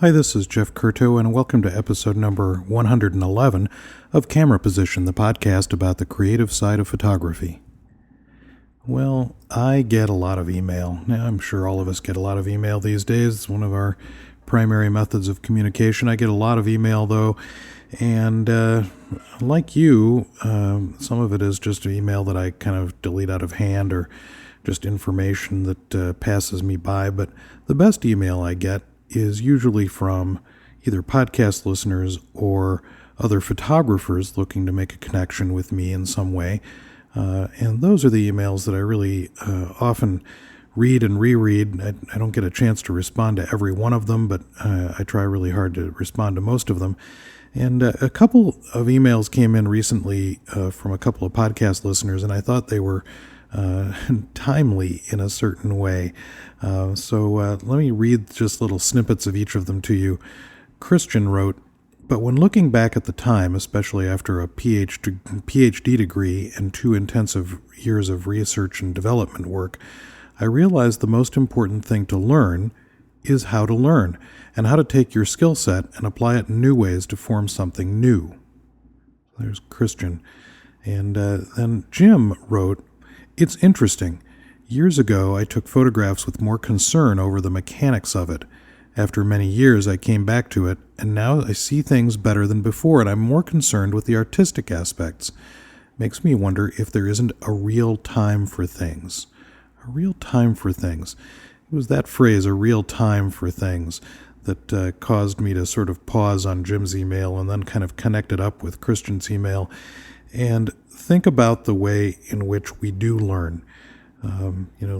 Hi, this is Jeff Curto, and welcome to episode number 111 of Camera Position, the podcast about the creative side of photography. Well, I get a lot of email. Now, I'm sure all of us get a lot of email these days. It's one of our primary methods of communication. I get a lot of email, though, and like you, some of it is just email that I kind of delete out of hand or just information that passes me by. But the best email I get is usually from either podcast listeners or other photographers looking to make a connection with me in some way. And those are the emails that I really often read and reread. I don't get a chance to respond to every one of them, but I try really hard to respond to most of them. And a couple of emails came in recently from a couple of podcast listeners, and I thought they were timely in a certain way. So let me read just little snippets of each of them to you. Christian wrote, "But when looking back at the time, especially after a PhD degree and 2 intensive years of research and development work, I realized the most important thing to learn is how to learn and how to take your skill set and apply it in new ways to form something new." There's Christian. And then Jim wrote, "It's interesting. Years ago, I took photographs with more concern over the mechanics of it. After many years, I came back to it, and now I see things better than before, and I'm more concerned with the artistic aspects. Makes me wonder if there isn't a real time for things." A real time for things. It was that phrase, a real time for things, that caused me to sort of pause on Jim's email and then kind of connect it up with Christian's email and think about the way in which we do learn.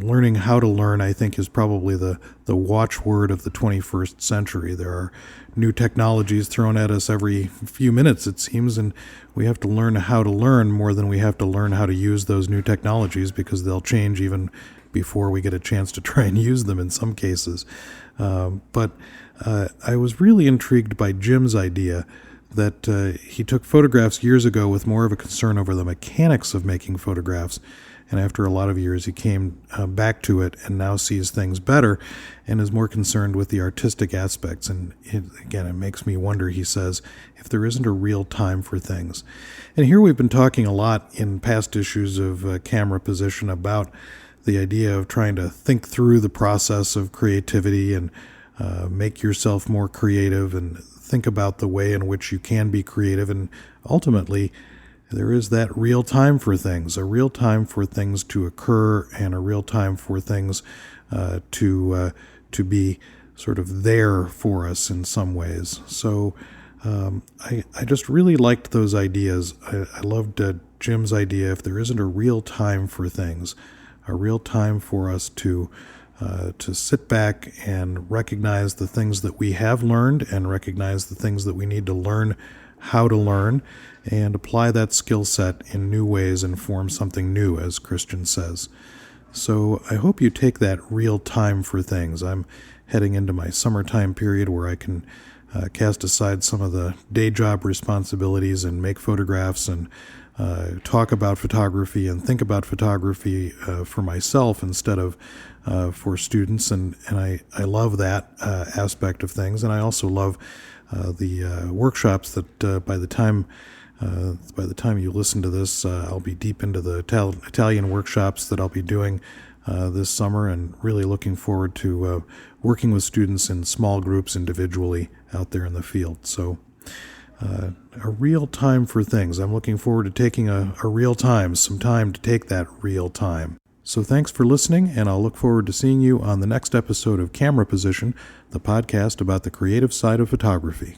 Learning how to learn, I think, is probably the watchword of the 21st century. There are new technologies thrown at us every few minutes, it seems, and we have to learn how to learn more than we have to learn how to use those new technologies, because they'll change even before we get a chance to try and use them in some cases. But I was really intrigued by Jim's idea that he took photographs years ago with more of a concern over the mechanics of making photographs. And after a lot of years, he came back to it and now sees things better and is more concerned with the artistic aspects. And it makes me wonder, he says, if there isn't a real time for things. And here we've been talking a lot in past issues of Camera Position about the idea of trying to think through the process of creativity and make yourself more creative and think about the way in which you can be creative. And ultimately, there is that real time for things, a real time for things to occur and a real time for things to be sort of there for us in some ways. So I just really liked those ideas. I loved Jim's idea, if there isn't a real time for things, a real time for us to sit back and recognize the things that we have learned and recognize the things that we need to learn how to learn and apply that skill set in new ways and form something new, as Christian says. So I hope you take that real time for things. I'm heading into my summertime period where I can cast aside some of the day job responsibilities and make photographs and talk about photography and think about photography for myself instead of for students. And I love that aspect of things. And I also love the workshops that by the time you listen to this, I'll be deep into the Italian workshops that I'll be doing this summer, and really looking forward to working with students in small groups individually out there in the field. So a real time for things. I'm looking forward to taking a real time, some time to take that real time. So thanks for listening, and I'll look forward to seeing you on the next episode of Camera Position, the podcast about the creative side of photography.